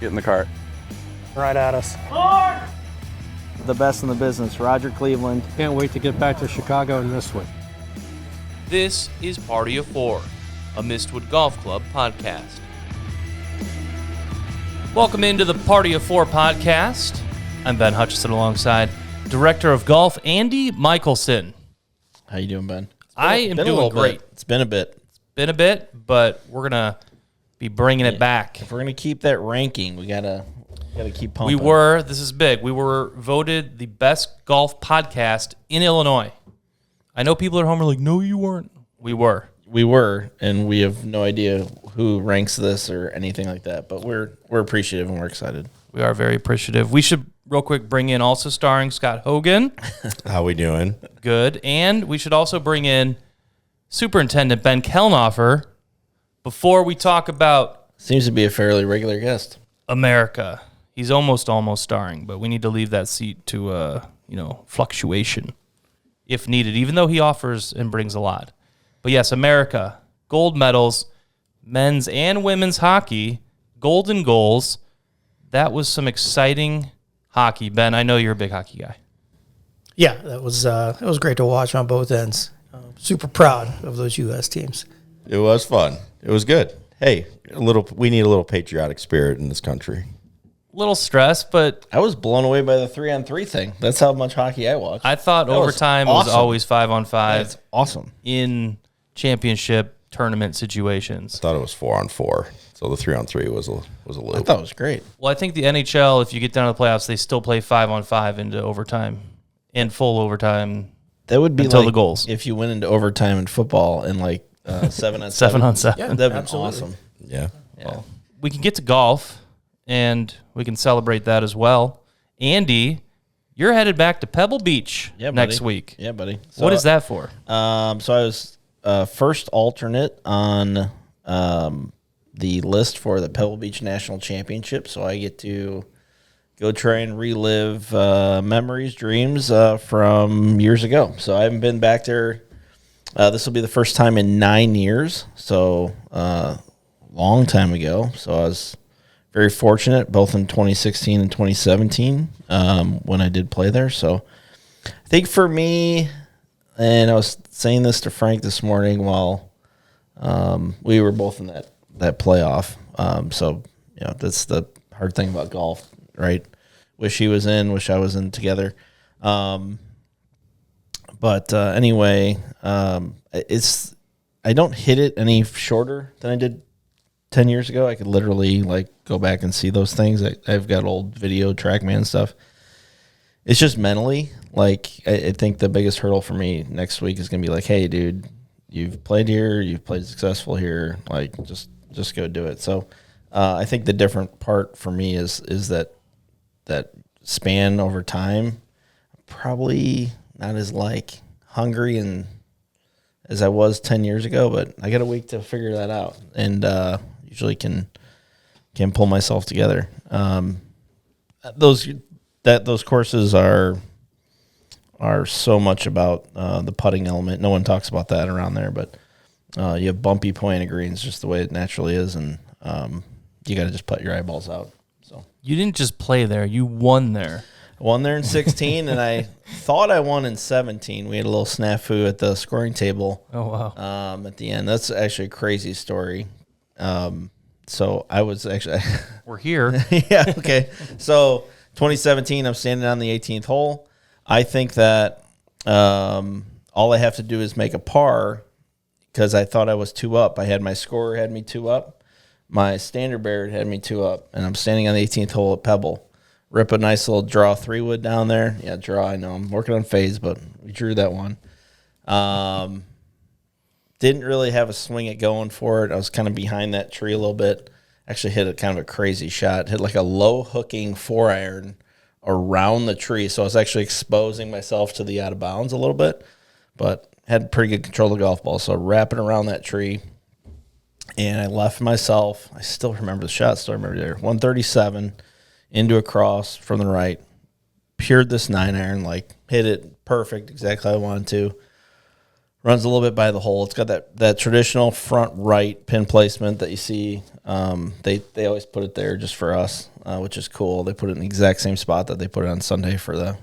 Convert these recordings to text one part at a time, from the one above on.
Get in the cart. Right at us. The best in the business, Roger Cleveland. Can't wait to get back to Chicago and Mistwood. This is Party of Fore, a Mistwood Golf Club podcast. Welcome into the Party of Fore podcast. I'm Ben Hutchison alongside Director of Golf, Andy Michelson. How you doing, Ben? I am doing great. It's been a bit. Been a bit, but we're going to be bringing it back. If we're going to keep that ranking, we gotta keep pumping. This is big, we were voted the best golf podcast in Illinois. I know people at home are like, no, you weren't. We were, and we have no idea who ranks this or anything like that, but we're appreciative and we're excited. We are very appreciative. We should real quick bring in, also starring Scott Hogan. How we doing? Good. And we should also bring in Superintendent Ben Kelnhofer before we talk about Seems to be a fairly regular guest. America. He's almost starring, but we need to leave that seat to fluctuation if needed, even though he offers and brings a lot. But yes, America, gold medals, men's and women's hockey, golden goals. That was some exciting hockey. Ben, I know you're a big hockey guy. Yeah, it was great to watch on both ends. Super proud of those U.S. teams. It was fun. It was good. Hey, we need a little patriotic spirit in this country. Little stress, but I was blown away by the 3-on-3 thing. That's how much hockey I watched. I thought that overtime was always 5-on-5. That's awesome. In championship tournament situations. I thought it was 4-on-4, so the 3-on-3 was a loop. I thought it was great. Well, I think the NHL, if you get down to the playoffs, they still play 5-on-5 into overtime and full overtime. That would be until like the goals. If you went into overtime in football and 7-on-7. 7-on-7. Yeah, That'd be absolutely. awesome. Yeah. Well, we can get to golf, and we can celebrate that as well. Andy, you're headed back to Pebble Beach next week. Yeah, buddy. What is that for? So I was first alternate on the list for the Pebble Beach National Championship, so I get to go try and relive memories, dreams from years ago. So I haven't been back there. This will be the first time in 9 years, so long time ago. So I was very fortunate, both in 2016 and 2017, when I did play there. So I think for me, and I was saying this to Frank this morning while we were both in that playoff. So that's the hard thing about golf, right? Wish he was in, wish I was in together. But anyway, I don't hit it any shorter than I did 10 years ago. I could literally go back and see those things. I've got old video TrackMan stuff. It's just mentally, I think the biggest hurdle for me next week is going to be hey, dude, you've played here, you've played successful here, just go do it. So I think the different part for me is that span over time, probably not as hungry and as I was 10 years ago, but I got a week to figure that out, and usually can pull myself together. Those courses are so much about the putting element. No one talks about that around there, but you have bumpy point of greens just the way it naturally is, and you got to just put your eyeballs out. So You didn't just play there. You won there. I won there in 16, and I thought I won in 17. We had a little snafu at the scoring table. Oh, wow. At the end. That's actually a crazy story. So I was actually... We're here. Yeah, okay. So 2017, I'm standing on the 18th hole. I think that all I have to do is make a par because I thought I was 2 up. I had my scorer had me 2 up. My standard bearer had me 2 up, and I'm standing on the 18th hole at Pebble. Rip a nice little draw 3-wood down there. Yeah, draw, I know. I'm working on phase, but we drew that one. Didn't really have a swing it going for it. I was kind of behind that tree a little bit. Actually hit a kind of a crazy shot. Hit a low hooking 4-iron around the tree. So I was actually exposing myself to the out of bounds a little bit, but had pretty good control of the golf ball. So wrapping around that tree, and I left myself. I still remember the shot. Still remember there. 137 into a cross from the right. Pured this 9-iron, hit it perfect, exactly how I wanted to. Runs a little bit by the hole. It's got that traditional front right pin placement that you see. They always put it there just for us, which is cool. They put it in the exact same spot that they put it on Sunday for the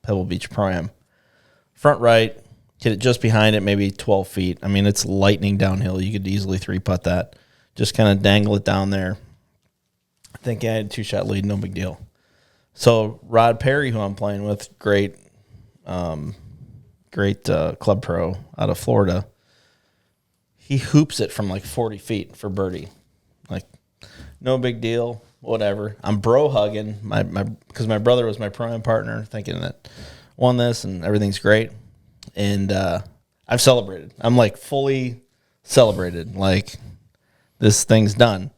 Pebble Beach Pro-Am. Front right, hit it just behind it, maybe 12 feet. I mean, it's lightning downhill. You could easily 3-putt that. Just kind of dangle it down there. I think I had a 2-shot lead, no big deal. So Rod Perry, who I'm playing with, great club pro out of Florida. He hoops it from like 40 feet for birdie. Like, no big deal, whatever. I'm bro hugging because my brother was my pro-am partner, thinking that won this and everything's great. And I've celebrated. I'm like fully celebrated. Like, this thing's done.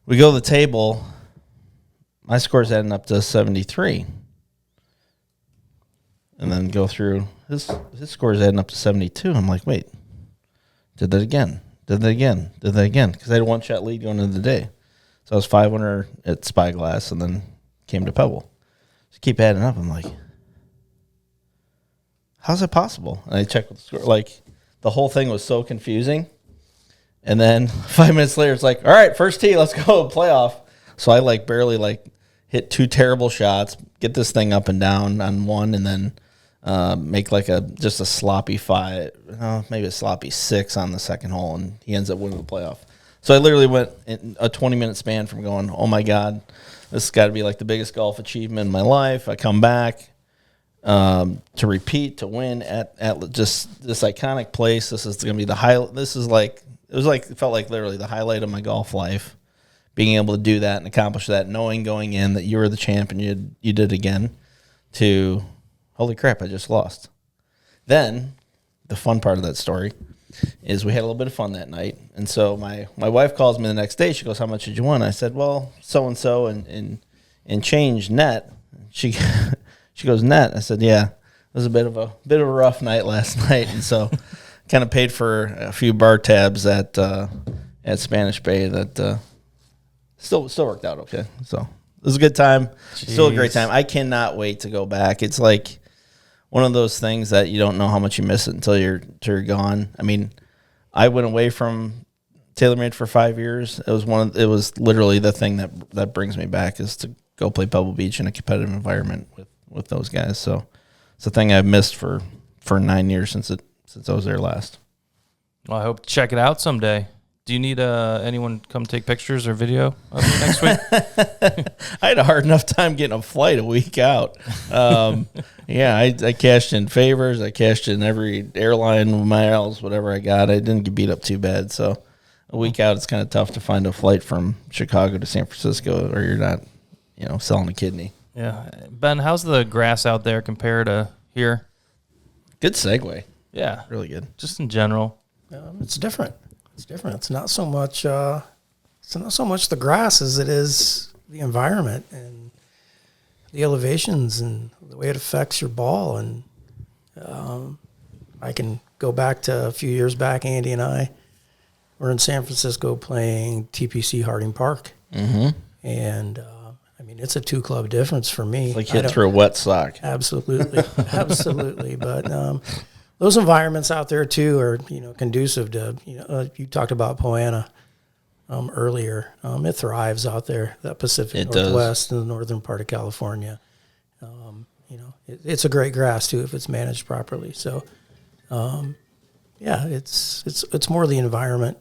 We go to the table. My score's adding up to 73. And then go through, his score's adding up to 72. I'm like, wait, did that again. Because I had a 1-shot lead going into the day. So I was 500 at Spyglass and then came to Pebble. Just keep adding up. I'm like, how's it possible? And I checked with the score. Like, the whole thing was so confusing. And then 5 minutes later, it's like, all right, first tee, let's go playoff. So I like barely like hit 2 terrible shots, get this thing up and down on one, and then make like just a sloppy 5, maybe a sloppy 6 on the second hole, and he ends up winning the playoff. So I literally went in a 20-minute span from going, oh my God, this has got to be like the biggest golf achievement in my life. I come back to repeat, to win at just this iconic place. This is going to be the highlight. This is like, it felt like literally the highlight of my golf life, being able to do that and accomplish that, knowing going in that you were the champ and you did again, to holy crap, I just lost. Then the fun part of that story is we had a little bit of fun that night. And so my wife calls me the next day. She goes, how much did you win? I said, well, so-and-so and change net. She goes, net? I said, yeah, it was a bit of a rough night last night. And so kind of paid for a few bar tabs at Spanish Bay that still worked out okay. So it was a good time. Jeez. Still a great time. I cannot wait to go back. It's like one of those things that you don't know how much you miss it until you're gone. I mean, I went away from TaylorMade for 5 years. It was literally the thing that brings me back, is to go play Pebble Beach in a competitive environment with those guys. So it's a thing I've missed for 9 years since I was there last. Well, I hope to check it out someday. Do you need anyone come take pictures or video of you next week? I had a hard enough time getting a flight a week out. I cashed in favors. I cashed in every airline miles, whatever I got. I didn't get beat up too bad. So a week out, it's kind of tough to find a flight from Chicago to San Francisco, or you're not, selling a kidney. Yeah. Ben, how's the grass out there compared to here? Good segue. Yeah. Really good. Just in general. It's different. It's not so much the grass as it is the environment and the elevations and the way it affects your ball. And I can go back to a few years back. Andy and I were in San Francisco playing TPC Harding Park, and it's a 2-club difference for me. It's like hit through a wet sock. Absolutely, absolutely. But those environments out there too are conducive to you talked about Poana earlier. It thrives out there, that Pacific Northwest and the northern part of California. It's a great grass too if it's managed properly. So it's more the environment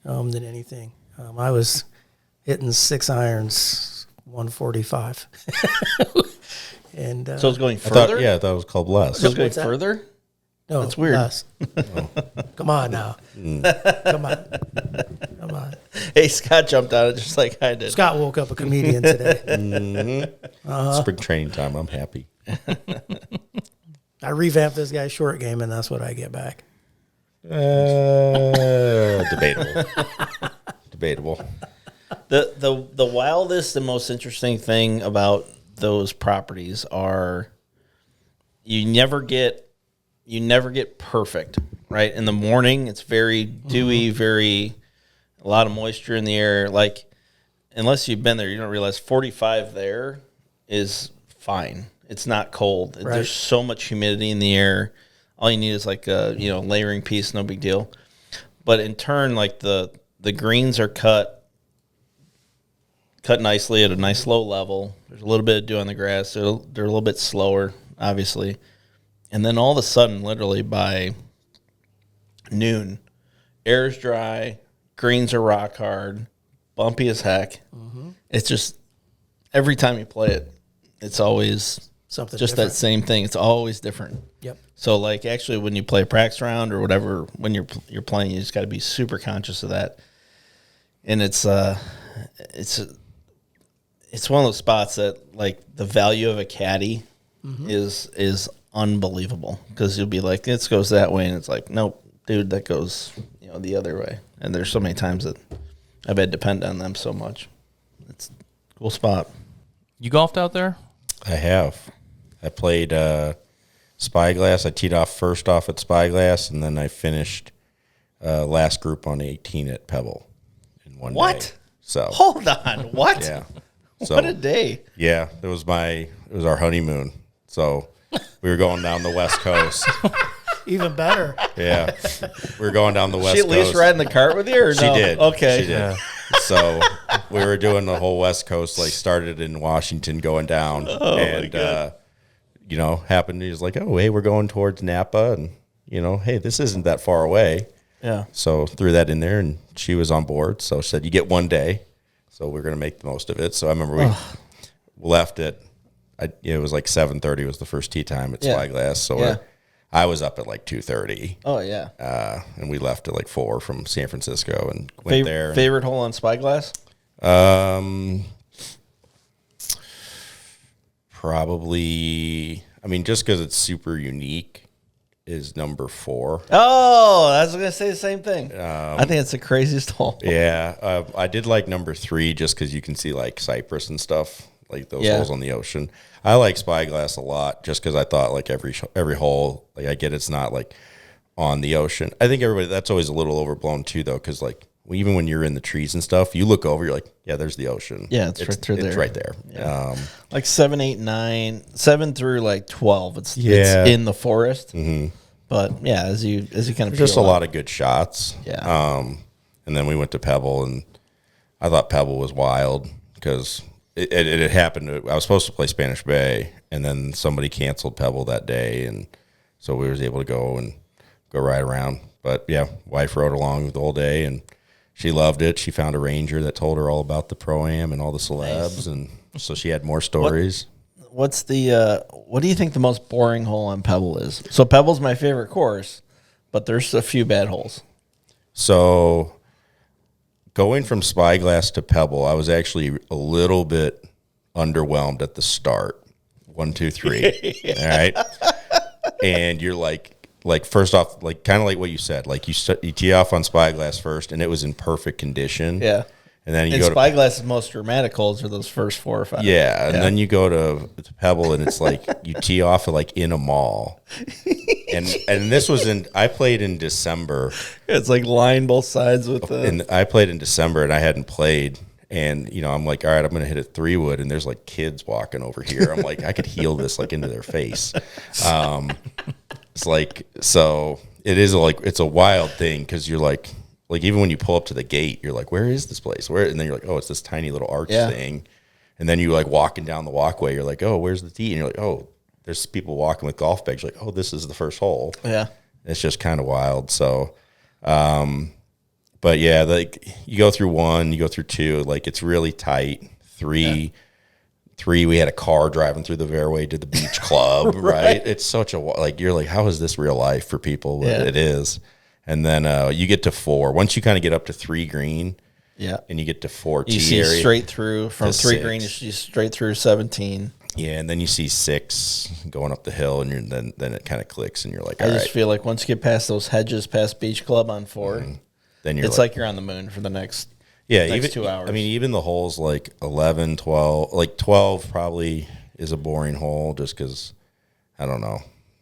than anything. I was hitting 6 irons 145 and so it's going further. I thought it was called less. So it's going further. No, that's weird. Come on now. Come on. Hey, Scott jumped out just like I did. Scott woke up a comedian today. Spring training time. I'm happy. I revamped this guy's short game, and that's what I get back. Debatable. The wildest and most interesting thing about those properties are you never get perfect, right? In the morning, it's very dewy, a lot of moisture in the air. Like, unless you've been there, you don't realize 45 there is fine. It's not cold. Right. There's so much humidity in the air. all you need is like a layering piece, no big deal. But in turn, like the greens are cut nicely at a nice low level. There's a little bit of dew on the grass. They're a little bit slower, obviously. And then all of a sudden, literally by noon, air's dry, greens are rock hard, bumpy as heck. It's just every time you play it, it's always Something just different. that same thing. It's always different. Yep. So like actually when you play a practice round or whatever, when you're playing, you just got to be super conscious of that. And it's one of those spots that like the value of a caddy is unbelievable, because you'll be like, this goes that way, and it's like, nope, dude, that goes the other way. And there's so many times that I've had to depend on them so much. It's a cool spot. You golfed out there? I have. I played Spyglass. I teed off first off at Spyglass, and then I finished last group on 18 at Pebble in one What? day. So Hold on, what? yeah. So What a day. yeah, it was our honeymoon. So we were going down the West Coast. Even better. Yeah, we were going down the West She Coast. at least riding the cart with you, or She no? did. Okay. She did. So we were doing the whole West Coast, like started in Washington going down. And, happened. He was like, oh, hey, we're going towards Napa. And, hey, this isn't that far away. Yeah. So threw that in there, and she was on board. So she said, you get one day. So we're going to make the most of it. So I remember we left it. It was like 7:30 was the first tee time at Spyglass. So I was up at like 2:30. Oh, yeah. And we left at like 4 from San Francisco and went there. And, Favorite hole on Spyglass? probably, just because it's super unique, is number 4. Oh, I was going to say the same thing. I think it's the craziest hole. Yeah, I did like number 3 just because you can see like Cypress and stuff, like those holes on the ocean. I like Spyglass a lot just because I thought like every hole, like I get it's not like on the ocean. I think that's always a little overblown too, though, because like even when you're in the trees and stuff, you look over, you're like, yeah, there's the ocean. Yeah, it's right through there. It's right there. Yeah. Like 7, 8, 9, 7 through like 12. It's in the forest. Mm-hmm. But yeah, as you kind of just a lot of good shots. Yeah. And then we went to Pebble, and I thought Pebble was wild because it had happened. I was supposed to play Spanish Bay, and then somebody canceled Pebble that day, and so we was able to go ride around. But yeah, wife rode along the whole day, and she loved it. She found a ranger that told her all about the Pro-Am and all the celebs, and so she had more stories. What do you think the most boring hole on Pebble is? So Pebble's my favorite course, but there's a few bad holes. So going from Spyglass to Pebble, I was actually a little bit underwhelmed at the start. 1, 2, 3. All right. And you're like first off, like kind of like what you said, like you tee off on Spyglass first, and it was in perfect condition. Yeah. And then you and go Spyglass's most dramatic holes are those first 4 or 5. Yeah, and then you go to Pebble, and it's like you tee off like in a mall. And this was I played in December. It's like lined both sides with the. And I played in December, and I hadn't played. And, I'm like, all right, I'm going to hit a 3-wood, and there's like kids walking over here. I'm like, I could heel this like into their face. It's like, so it is it's a wild thing because you're like even when you pull up to the gate, you're like, where is this place? Where? And then you're like, oh, it's this tiny little arch thing. And then you like walking down the walkway, you're like, oh, where's the tee? And you're like, oh, there's people walking with golf bags. You're like, oh, this is the first hole. Yeah. It's just kind of wild. So, but yeah, like you go through 1, you go through 2, like it's really tight. 3, we had a car driving through the fairway to the beach club, right? It's such a, you're like, how is this real life for people? But it is. And then you get to 4. Once you kind of get up to 3 green, and you get to 4 tee you see area, straight through from 3 6. green, you see straight through 17. Yeah, and then you see 6 going up the hill, and then it kind of clicks, and you're like, I all just right. feel like once you get past those hedges, past Beach Club on 4, Then you're it's like you're on the moon for the next even 2 hours. I mean, even the holes like 11, 12, like 12 probably is a boring hole just because I don't know.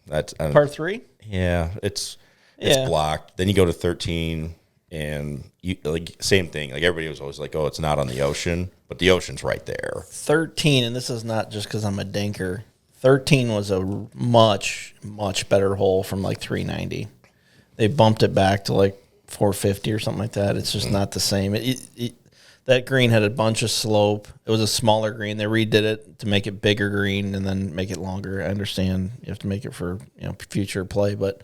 That's Par 3? Yeah, it's blocked. Then you go to 13, and you like same thing. Like everybody was always like, "Oh, it's not on the ocean," but the ocean's right there. 13, and this is not just because I'm a dinker. 13 was a much, much better hole from like 390. They bumped it back to like 450 or something like that. It's just not the same. That green had a bunch of slope. It was a smaller green. They redid it to make it bigger green and then make it longer. I understand you have to make it for future play, but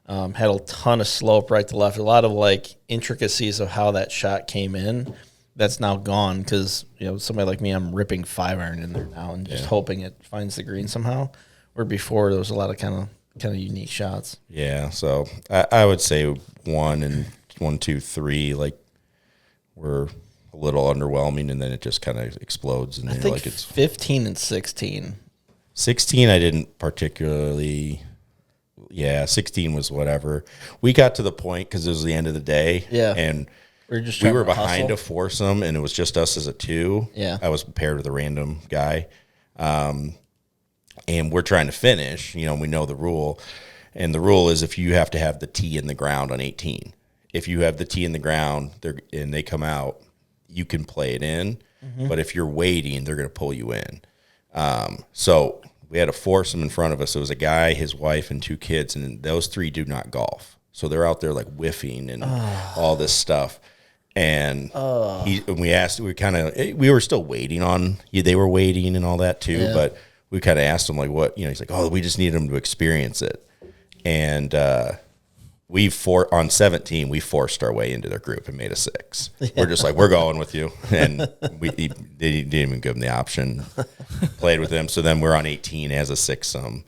had a ton of slope right to left. A lot of like intricacies of how that shot came in. That's now gone because somebody like me, I'm ripping 5-iron in there now and just hoping it finds the green somehow. Where before there was a lot of kind of unique shots. Yeah, so I would say 1, 2, 3 like were a little underwhelming, and then it just kind of explodes. And I you're think like it's 15 and 16. 16. I didn't particularly. Yeah, 16 was whatever. We got to the point because it was the end of the day. Yeah, and we were behind a foursome, and it was just us as a 2. Yeah. I was paired with a random guy. And we're trying to finish. We know the rule. And the rule is if you have to have the tee in the ground on 18. If you have the tee in the ground and they come out, you can play it in. Mm-hmm. But if you're waiting, they're going to pull you in. So we had a foursome in front of us. It was a guy, his wife, and 2 kids. And those 3 do not golf. So they're out there like whiffing and all this stuff. And we asked, we were still waiting on you. They were waiting and all that too. Yeah. But we kind of asked him like, what, he's like, we just need him to experience it. And on 17, we forced our way into their group and made a 6. Yeah. We're just like, we're going with you. And they didn't even give him the option. Played with him. So then we're on 18 as a 6-some.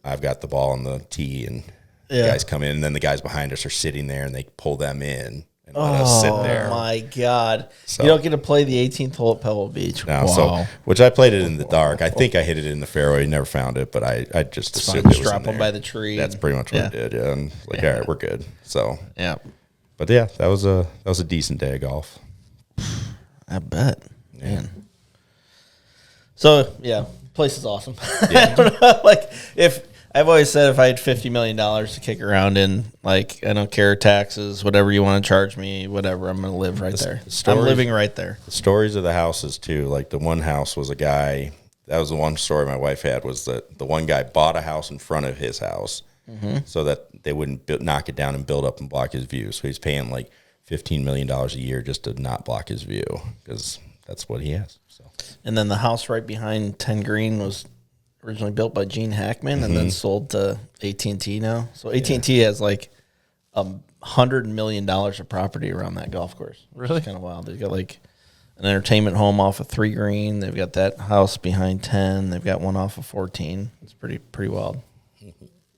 I've got the ball on the tee and the guys come in, and then the guys behind us are sitting there and they pull them in. And let us sit there. Oh, my God. So, you don't get to play the 18th hole at Pebble Beach. No, wow. Which I played it in the dark. I think I hit it in the fairway. Never found it, but I just assumed it was drop in there. them by the tree. That's pretty much what I did, yeah. And all right, we're good. So, yeah. But, yeah, that was a decent day of golf. I bet. Man. So, place is awesome. Yeah. I don't know, like, I've always said if I had $50 million to kick around in, like, I don't care, taxes, whatever you want to charge me, whatever, I'm going to live right there. I'm living right there. The stories of the houses, too. Like, the one house was a guy, that was the one story my wife had, was that the one guy bought a house in front of his house so that they wouldn't knock it down and build up and block his view. So he's paying, like, $15 million a year just to not block his view because that's what he has. So. And then the house right behind 10 Green was originally built by Gene Hackman and then sold to AT&T now. So AT&T has like $100 million of property around that golf course. Really? It's kind of wild. They've got like an entertainment home off of 3 Green. They've got that house behind 10. They've got one off of 14. It's pretty wild.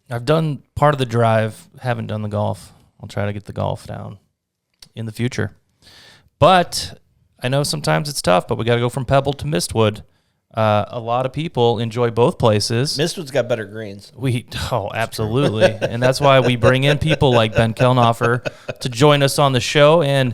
I've done part of the drive, haven't done the golf. I'll try to get the golf down in the future. But I know sometimes it's tough, but we got to go from Pebble to Mistwood. A lot of people enjoy both places. Mistwood's got better greens. Absolutely. And that's why we bring in people like Ben Kelnhofer to join us on the show. And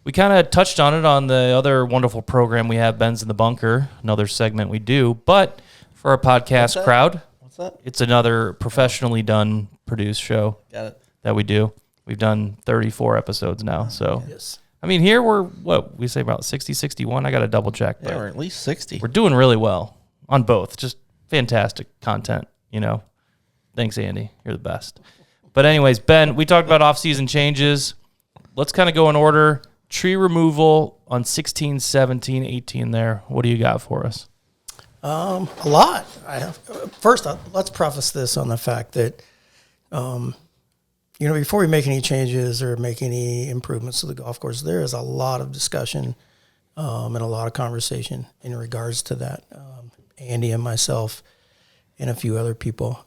we kind of touched on it on the other wonderful program we have, Ben's in the Bunker, another segment we do. But for our podcast crowd, What's that? It's another professionally done, produced show that we do. We've done 34 episodes now. So, Yes. I mean, here we're, we say about 60, 61. I got to double check. Yeah, we're at least 60. We're doing really well on both. Just fantastic content, Thanks, Andy. You're the best. But anyways, Ben, we talked about off-season changes. Let's kind of go in order. Tree removal on 16, 17, 18 there. What do you got for us? A lot. First, let's preface this on the fact that, before we make any changes or make any improvements to the golf course, there is a lot of discussion and a lot of conversation in regards to that. Andy and myself and a few other people,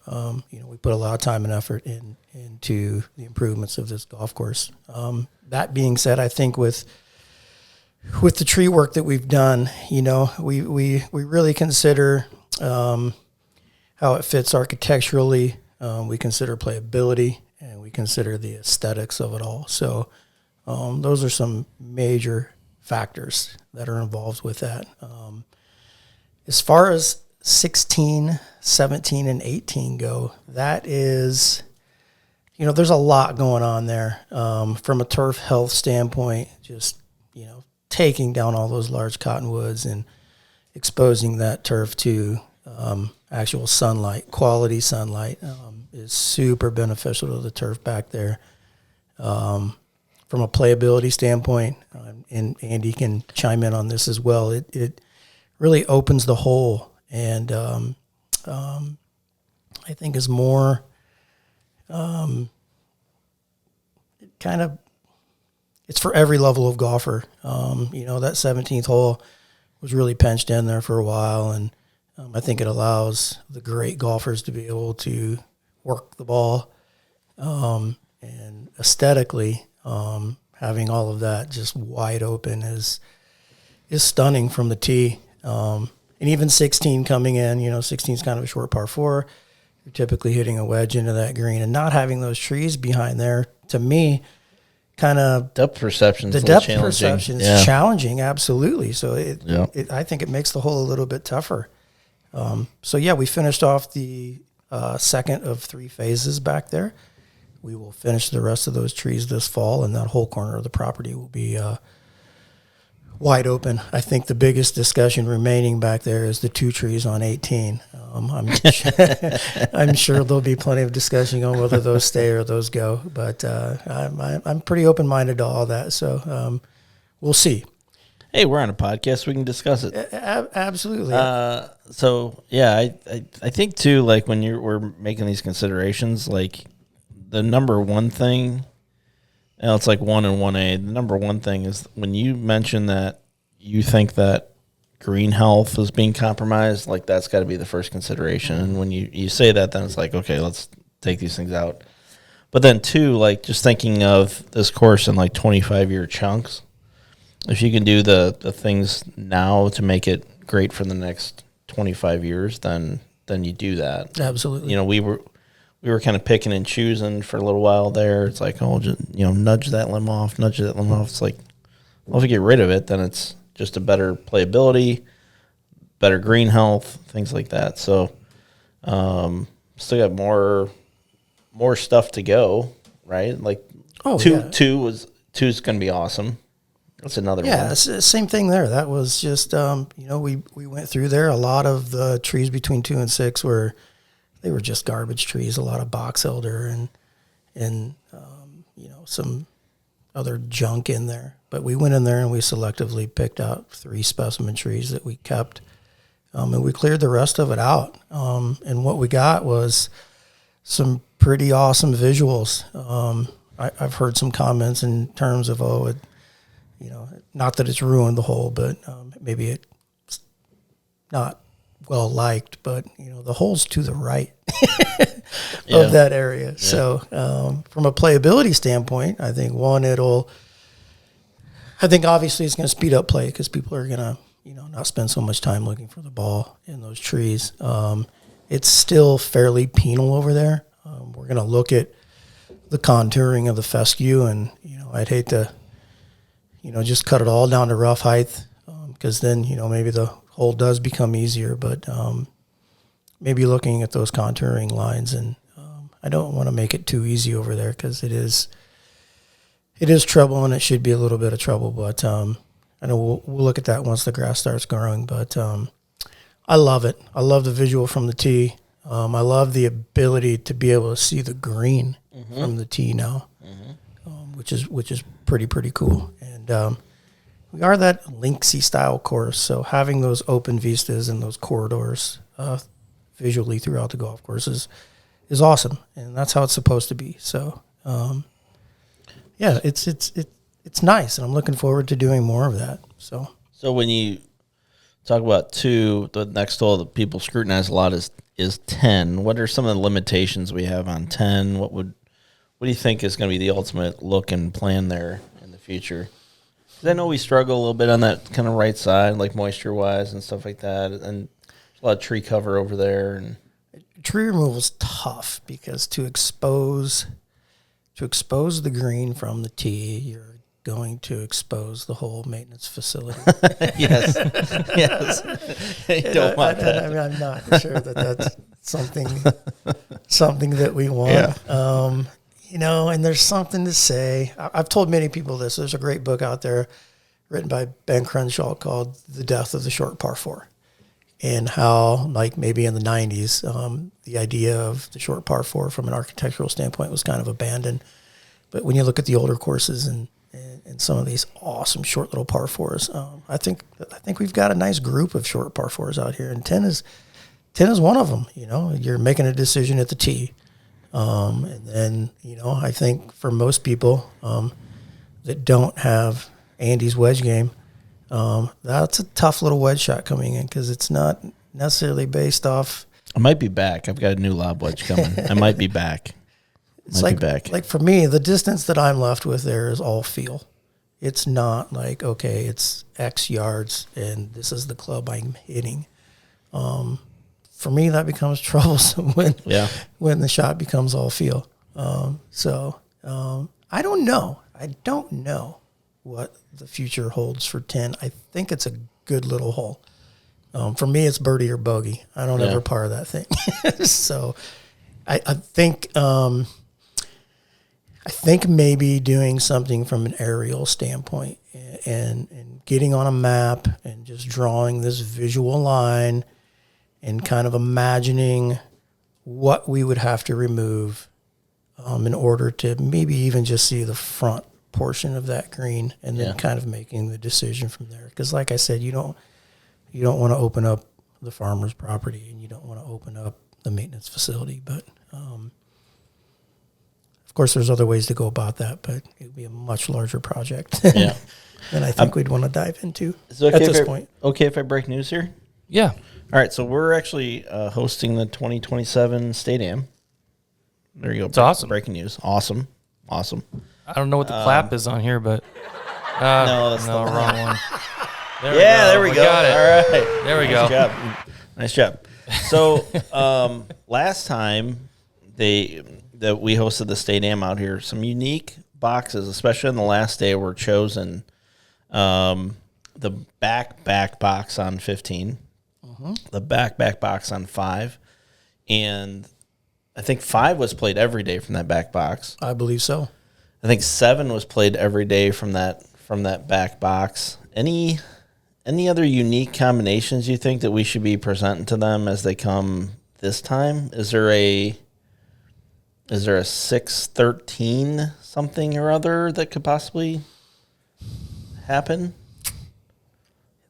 we put a lot of time and effort into the improvements of this golf course. That being said, I think with the tree work that we've done, we really consider how it fits architecturally. We consider playability, and we consider the aesthetics of it all. So those are some major factors that are involved with that. As far as 16, 17, and 18 go, that is, there's a lot going on there from a turf health standpoint, just, taking down all those large cottonwoods and exposing that turf to actual sunlight, quality sunlight, is super beneficial to the turf back there. From a playability standpoint, and Andy can chime in on this as well, it really opens the hole, and I think is more it's for every level of golfer. That 17th hole was really pinched in there for a while, and I think it allows the great golfers to be able to work the ball, and aesthetically, having all of that just wide open is stunning from the tee. And even 16 coming in, 16 is kind of a short par 4. You're typically hitting a wedge into that green, and not having those trees behind there, to me, kind of depth perception. The depth perception is challenging, absolutely. So I think it makes the hole a little bit tougher. We finished off the second of 3 phases back there. We will finish the rest of those trees this fall, and that whole corner of the property will be wide open. I think the biggest discussion remaining back there is the 2 trees on 18. I'm sure there'll be plenty of discussion on whether those stay or those go, but I'm pretty open-minded to all that, so we'll see. Hey, we're on a podcast. We can discuss it. Absolutely. I think, too, like, when we're making these considerations, like, the number one thing, it's like 1 and 1A. The number one thing is when you mention that you think that green health is being compromised, like, that's got to be the first consideration. And when you say that, then it's like, okay, let's take these things out. But then, too, like, just thinking of this course in, like, 25-year chunks, if you can do the things now to make it great for the next 25 years, then you do that. Absolutely. We were kind of picking and choosing for a little while there. It's like, just nudge that limb off. It's like, well, if you get rid of it, then it's just a better playability, better green health, things like that. So, still got more stuff to go, right? Like, two is going to be awesome. That's another one. Yeah, same thing there. That was just, we went through there. A lot of the trees between 2 and 6 were just garbage trees, a lot of box elder and some other junk in there. But we went in there and we selectively picked out 3 specimen trees that we kept, and we cleared the rest of it out. And what we got was some pretty awesome visuals. I've heard some comments in terms of, not that it's ruined the hole, but maybe it's not well liked, but the hole's to the right of that area. Yeah. So from a playability standpoint, I think obviously it's going to speed up play because people are going to not spend so much time looking for the ball in those trees. It's still fairly penal over there. We're going to look at the contouring of the fescue, and I'd hate to just cut it all down to rough height, because then maybe the hole does become easier, but maybe looking at those contouring lines, and I don't want to make it too easy over there because it is trouble, and it should be a little bit of trouble, but I know we'll look at that once the grass starts growing, but I love it. I love the visual from the tee. I love the ability to be able to see the green from the tee now, which is pretty cool. And we are that linksy style course, so having those open vistas and those corridors visually throughout the golf course is awesome, and that's how it's supposed to be. So it's nice, and I'm looking forward to doing more of that. So when you talk about 2, the next hole that people scrutinize a lot is 10. What are some of the limitations we have on 10? What do you think is going to be the ultimate look and plan there in the future? Because I know we struggle a little bit on that kind of right side, like moisture-wise and stuff like that, and a lot of tree cover over there. And tree removal is tough because to expose the green from the tee, you're going to expose the whole maintenance facility. Yes. You don't want that. I mean, I'm not sure that that's something that we want. Yeah. And there's something to say. I've told many people this. There's a great book out there written by Ben Kelnhofer called The Death of the Short Par 4. and how, like maybe in the 90s, the idea of the short par 4 from an architectural standpoint was kind of abandoned. But when you look at the older courses and some of these awesome short little par 4s, I think we've got a nice group of short par 4s out here, and 10 is one of them. You know, you're making a decision at the tee, and then I think for most people that don't have Andy's wedge game, that's a tough little wedge shot coming in because it's not necessarily based off. I might be back. I've got a new lob wedge coming. I might be back. It's like for me, the distance that I'm left with there is all feel. It's not like, okay, it's X yards and this is the club I'm hitting. For me, that becomes troublesome when the shot becomes all feel. I don't know. I don't know what the future holds for 10. I think it's a good little hole. For me, it's birdie or bogey. I don't ever par that thing. So I think maybe doing something from an aerial standpoint and getting on a map and just drawing this visual line and kind of imagining what we would have to remove in order to maybe even just see the front portion of that green, and then kind of making the decision from there. Because like I said, you don't want to open up the farmer's property, and you don't want to open up the maintenance facility. But of course, there's other ways to go about that, but it would be a much larger project than I think we'd want to dive into at this point. Okay if I break news here? Yeah. All right, so we're actually hosting the 2027 State Am. There you go. It's awesome. Breaking news. Awesome. I don't know what the clap is on here, but no, that's the wrong one. There we go. Got it. All right. There we go. Nice job. So last time that we hosted the State Am out here, some unique boxes, especially on the last day, were chosen. The back box on 15, the back box on 5, and I think 5 was played every day from that back box. I believe so. I think 7 was played every day from that back box. Any other unique combinations you think that we should be presenting to them as they come this time? Is there a 6-13 something or other that could possibly happen?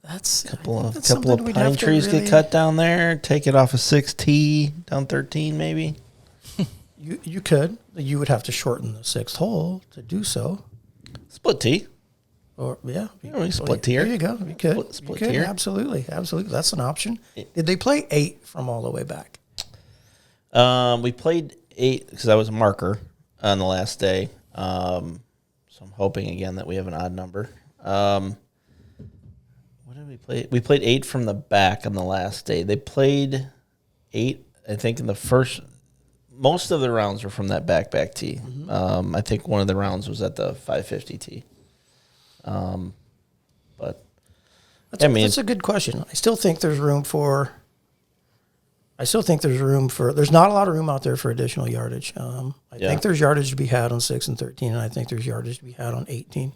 That's a couple of we'd pine have to trees really get cut down there. Take it off a 6T down 13 maybe. You could. You would have to shorten the 6th hole to do so. Split T. Or split tier. There you go. You could. Split you could. tier. Absolutely. That's an option. Did they play 8 from all the way back? We played 8 because I was a marker on the last day. So I'm hoping again that we have an odd number. What did we play? We played 8 from the back on the last day. They played 8, I think, in the first. Most of the rounds were from that back tee. I think one of the rounds was at the 550 tee. But that's a good question. I still think there's room for. There's not a lot of room out there for additional yardage. I think there's yardage to be had on 6 and 13, and I think there's yardage to be had on 18.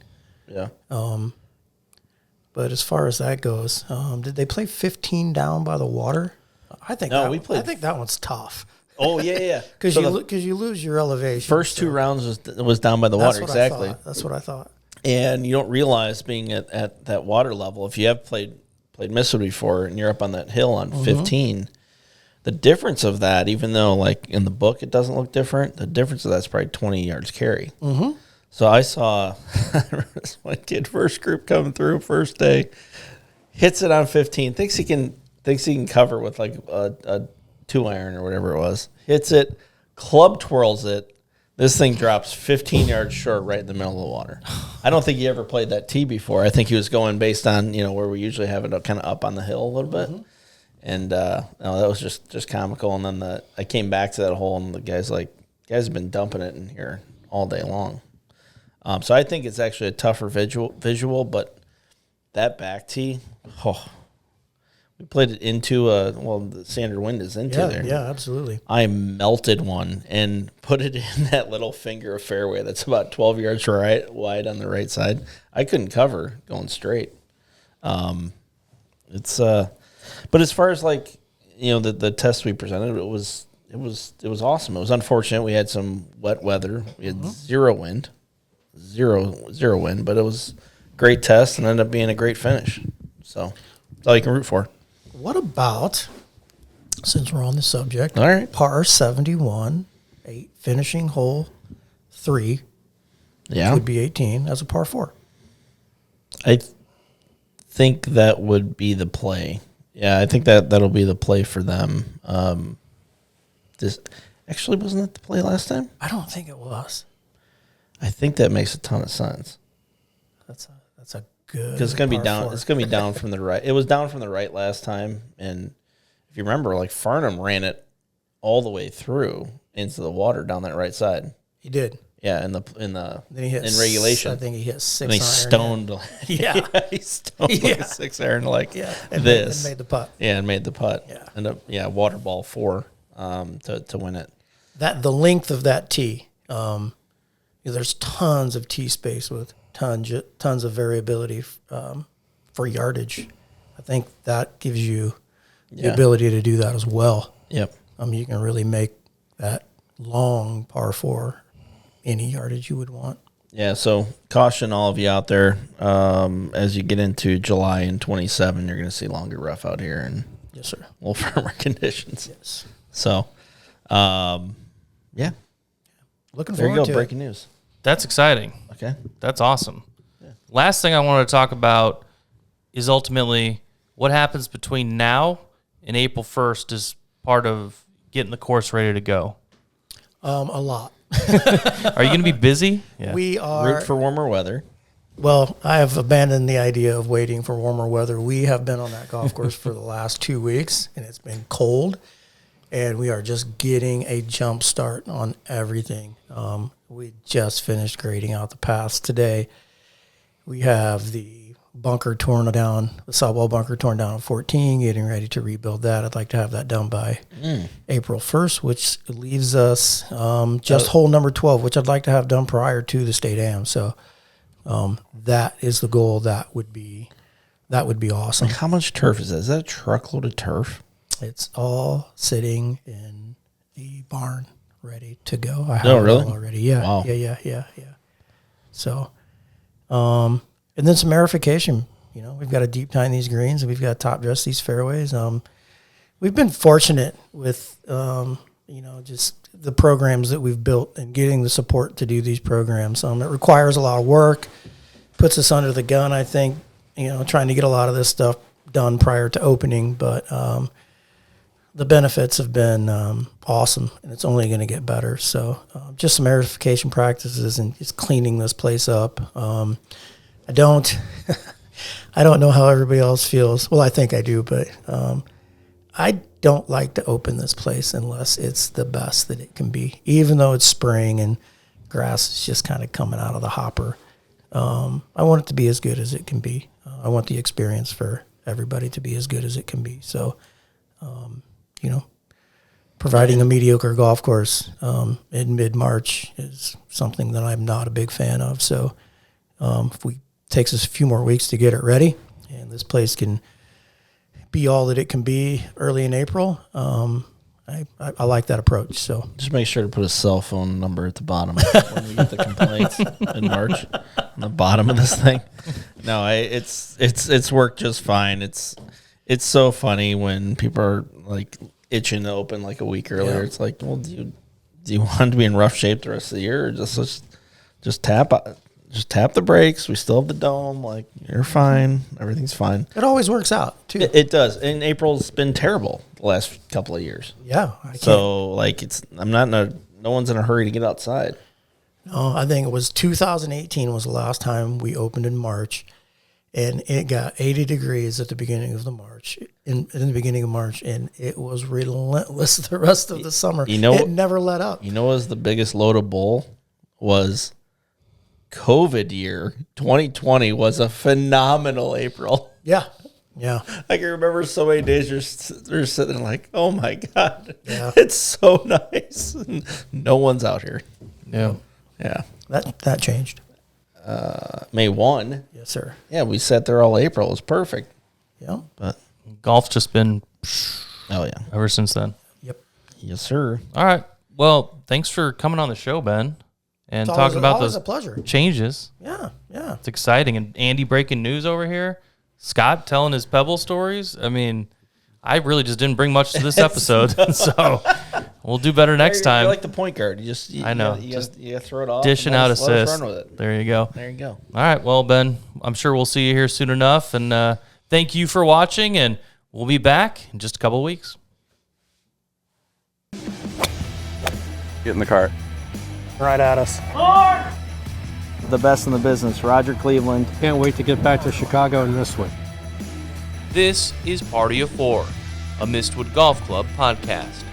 Yeah. But as far as that goes, did they play 15 down by the water? I think I think that one's tough. Oh yeah. Because you lose your elevation. First 2 rounds was down by the water. Exactly. That's what I thought. And you don't realize being at that water level, if you have played Mistwood before and you're up on that hill on 15, the difference of that, even though like in the book it doesn't look different, the difference of that's probably 20 yards carry. So I saw this one kid, first group coming through, first day, hits it on 15, thinks he can cover with like a 2-iron or whatever it was, hits it, club twirls it. This thing drops 15 yards short right in the middle of the water. I don't think he ever played that tee before. I think he was going based on, where we usually have it kind of up on the hill a little bit. And that was just comical. And then I came back to that hole, and the guys have been dumping it in here all day long. So I think it's actually a tougher visual, but that back tee, we played it into the standard wind is into there. Yeah, absolutely. I melted one and put it in that little finger of fairway that's about 12 yards wide on the right side. I couldn't cover going straight. It's But as far as like, the test we presented, it was awesome. It was unfortunate we had some wet weather. We had zero wind, but it was a great test and ended up being a great finish. So that's all you can root for. What about, since we're on the subject, All right. par 71, finishing hole 3, Yeah. would be 18 as a par 4. I think that would be the play. Yeah, I think that'll be the play for them. This actually wasn't that the play last time? I don't think it was. I think that makes a ton of sense. That's a good. Because it's gonna be par down. 4. It's gonna be down from the right. It was down from the right last time, and if you remember, like Farnham ran it all the way through into the water down that right side. He did. Yeah, in Then he hit in regulation. I think he hit 6 and he iron. stoned. Yeah. He stoned like Yeah. a 6 iron like And this. made the putt. Yeah, and made the putt. Yeah. And water ball 4 to win it. That the length of that tee. There's tons of tee space with tons of variability for yardage. I think that gives you the ability to do that as well. Yep. You can really make that long par 4 any yardage you would want. Yeah, so caution all of you out there. As you get into July and 27, you're going to see longer rough out here and Yes, sir. a little firmer conditions. Yes. So, yeah, Looking there forward you go. to Breaking news. That's exciting. Okay. That's awesome. Last thing I want to talk about is ultimately what happens between now and April 1st as part of getting the course ready to go. A lot. Are you going to be busy? Yeah. We are. Root for warmer weather. Well, I have abandoned the idea of waiting for warmer weather. We have been on that golf course for the last 2 weeks, and it's been cold, and we are just getting a jump start on everything. We just finished grading out the paths today. We have the bunker torn down, the sidewall bunker torn down at 14, getting ready to rebuild that. I'd like to have that done by April 1st, which leaves us just hole number 12, which I'd like to have done prior to the state am. So that is the goal. That would be awesome. Like, how much turf is that? Is that a truckload of turf? It's all sitting in the barn, ready to go. I have Oh, really? it all already. Yeah. Wow. Yeah. So, and then some aerification. We've got to deep tine these greens, and we've got to top dress these fairways. We've been fortunate with, just the programs that we've built and getting the support to do these programs. It requires a lot of work, puts us under the gun, I think, trying to get a lot of this stuff done prior to opening, but the benefits have been awesome, and it's only going to get better. So just some aerification practices and just cleaning this place up. I don't know how everybody else feels. Well, I think I do, but I don't like to open this place unless it's the best that it can be, even though it's spring and grass is just kind of coming out of the hopper. I want it to be as good as it can be. I want the experience for everybody to be as good as it can be. So, providing a mediocre golf course in mid-March is something that I'm not a big fan of. So if it takes us a few more weeks to get it ready and this place can be all that it can be early in April, I like that approach. So Just make sure to put a cell phone number at the bottom when we get the complaints in March on the bottom of this thing. No, it's worked just fine. It's so funny when people are like itching to open like a week earlier. Yeah. It's like, well, do you want to be in rough shape the rest of the year, or just tap the brakes? We still have the dome. Like, you're fine. Everything's fine. it always works out too. It does. And April's been terrible the last couple of years. Yeah. I can't. So like no one's in a hurry to get outside. No, I think it was 2018 was the last time we opened in March, and it got 80 degrees at the beginning of March, and it was relentless the rest of the summer. It never let up. You know what was the biggest load of bull? Was COVID year. 2020 was a phenomenal April. Yeah. I can remember so many days you're sitting there like, oh my God, Yeah. it's so nice. And no one's out here. Yeah. Yeah. That changed. May 1. Yes, sir. Yeah, we sat there all April. It was perfect. Yeah. But Golf's just been Oh yeah. ever since then. Yep. Yes, sir. All right. Well, thanks for coming on the show, Ben, and talking about always those a pleasure. changes. Yeah, yeah. It's exciting. And Andy breaking news over here. Scott telling his Pebble stories. I mean, I really just didn't bring much to this episode, so we'll do better next time. You're like the point guard. I know. You gotta throw it off. Dishing and out let us assists. run with it. There you go. There you go. All right. Well, Ben, I'm sure we'll see you here soon enough. And thank you for watching. And we'll be back in just a couple of weeks. Get in the cart. Right at us. The best in the business, Roger Cleveland. Can't wait to get back to Chicago and Mistwood. This is Party of Four, a Mistwood Golf Club podcast.